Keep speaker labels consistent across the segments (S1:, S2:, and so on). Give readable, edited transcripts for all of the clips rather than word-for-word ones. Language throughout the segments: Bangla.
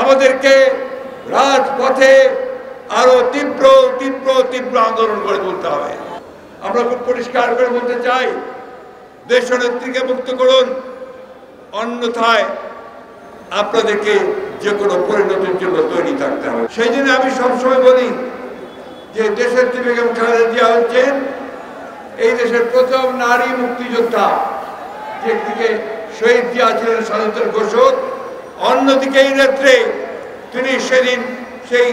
S1: আমাদেরকে রাজপথে আরো তীব্র তীব্র তীব্র আন্দোলন করে তুলতে হবে। আমরা খুব পরিষ্কার করে বলতে চাই, দেশনেত্রীকে মুক্ত করুন, অন্যথায় আপনাদেরকে যে কোনো পরিণতির জন্য তৈরি থাকতে হবে। সেই জন্য আমি সবসময় বলি যে দেশনেত্রী বেগম খালেদা জিয়া হচ্ছেন এই দেশের প্রথম নারী মুক্তিযোদ্ধা। একদিকে শহীদ জিয়া ছিলেন স্বাধীনতার ঘোষক, অন্যদিকে এই নেত্রী তিনি সেদিন সেই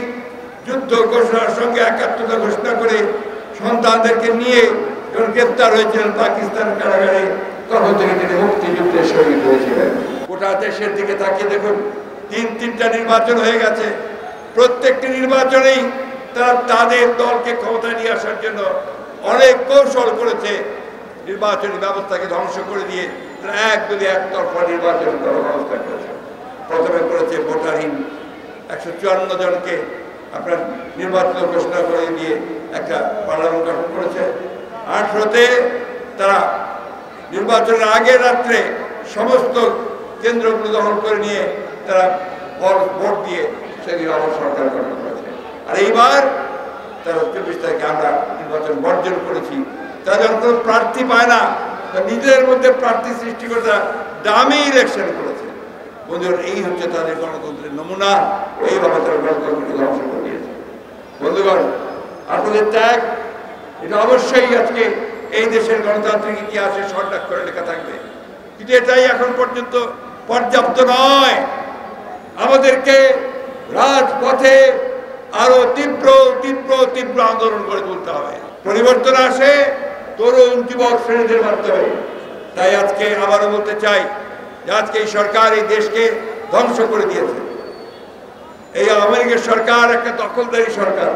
S1: যুদ্ধ ঘোষণার সঙ্গে একাত্মতা ঘোষণা করে সন্তানদেরকে নিয়ে যখন গ্রেপ্তার হয়েছিলেন পাকিস্তানের কারাগারে, তখন থেকে তিনি মুক্তিযুদ্ধে শহীদ হয়েছিলেন। গোটা দেশের দিকে তাকিয়ে দেখুন, তিনটা নির্বাচন হয়ে গেছে। প্রত্যেকটি নির্বাচনেই তারা তাদের দলকে ক্ষমতায় নিয়ে আসার জন্য অনেক কৌশল করেছে। নির্বাচনী ব্যবস্থাকে ধ্বংস করে দিয়ে তারা একদলীয় একতরফা নির্বাচন করার ব্যবস্থা করেছে। প্রথমে করেছে ভোটারহীন 154 জনকে আপনার নির্বাচিত ঘোষণা করে দিয়ে একটা পার্লামেন্ট গঠন করেছে। 18তে তারা নির্বাচনের আগের রাত্রে সমস্ত কেন্দ্রগুলো দখল করে নিয়ে তারা ভোট দিয়ে সেদিন আবার সরকার গঠন করেছে। আর এইবার তারা 24 তারিখে আমরা নির্বাচন বর্জন করেছি। তারা যখন কোনো প্রার্থী পায় না, নিজেদের মধ্যে প্রার্থী সৃষ্টি করে তারা দামি ইলেকশন করেছে। বন্ধুগণ, এই হচ্ছে তাদের গণতন্ত্রের নমুনা। এইভাবে তারা গণতন্ত্রকে ধ্বংস করে দিয়েছে। বন্ধুগণ, আপনাদের ত্যাগ এটা অবশ্যই আজকে এই দেশের গণতান্ত্রিক ইতিহাসে স্বর্ণাক্ষরে লেখা থাকবে, কিন্তু এটাই এখন পর্যন্ত পর্যাপ্ত নয়। আমাদেরকে রাজপথে আরো তীব্র তীব্র তীব্র আন্দোলন করে তুলতে হবে। পরিবর্তন আসে তরুণ যুবক শ্রেণীদের মাধ্যমে। তাই আজকে আবারও বলতে চাই যে আজকে এই সরকার এই দেশকে ধ্বংস করে দিয়েছে। এই আমেরিকার সরকার একটা দখলদারি সরকার।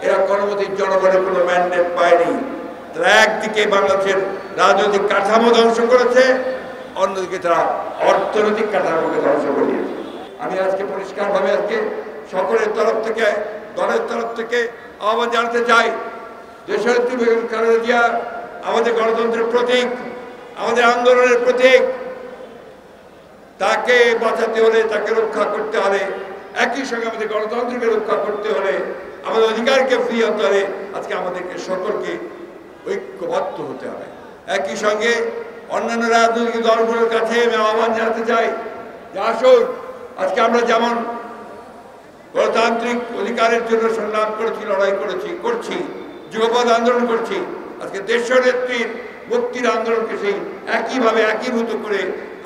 S1: এরা কোনোমতেই জনগণের কোনো ম্যান্ডেট পায়নি। তারা একদিকে বাংলাদেশের রাজনৈতিক কাঠামো ধ্বংস করেছে, অন্যদিকে তারা অর্থনৈতিক কাঠামোকে ধ্বংস করে দিয়েছে। আমি আজকে পরিষ্কারভাবে আজকে সকলের তরফ থেকে, দলের তরফ থেকে আহ্বান জানাতে চাই, দেশনেত্রী বেগম খালেদা জিয়া আমাদের গণতন্ত্রের প্রতীক, আমাদের আন্দোলনের প্রতীক। তাকে বাঁচাতে হলে, তাকে রক্ষা করতে হলে, একই সঙ্গে আমাদের গণতন্ত্রকে রক্ষা করতে হলে, আমাদের অধিকারকে ফিরিয়ে আনতে হলে আজকে আমাদেরকে সকলকে ঐক্যবদ্ধ হতে হবে। একই সঙ্গে অন্যান্য রাজনৈতিক দলগুলোর কাছে আমি আহ্বান জানাতে চাই যে আসুন, আজকে আমরা যেমন গণতান্ত্রিক অধিকারের জন্য সংগ্রাম করেছি, লড়াই করছি, যুগপৎ আন্দোলন করছি, আজকে দেশনেত্রীর মুক্তির আন্দোলনকে সেই একইভাবে একীভূত করে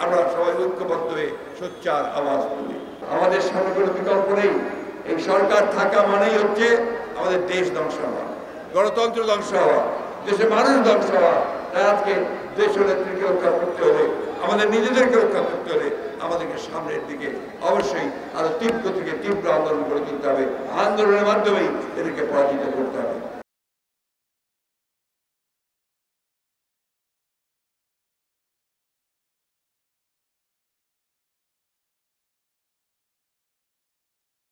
S1: আমরা সবাই ঐক্যবদ্ধ হয়ে সোচ্চার আওয়াজ তুলি। আমাদের সামনে কোনো বিকল্প নেই। এই সরকার থাকা মানেই হচ্ছে আমাদের দেশ ধ্বংস হওয়া, গণতন্ত্র ধ্বংস হওয়া, দেশের মানুষ ধ্বংস হওয়া। তাই আজকে দেশনেত্রীকে রক্ষা করতে হলে, আমাদের নিজেদেরকে রক্ষা করতে হলে আমাদেরকে সামনের দিকে অবশ্যই আরো তীব্র থেকে তীব্র আন্দোলন করে তুলতে হবে। আন্দোলনের মাধ্যমেই এদেরকে পরাজিত করতে হবে।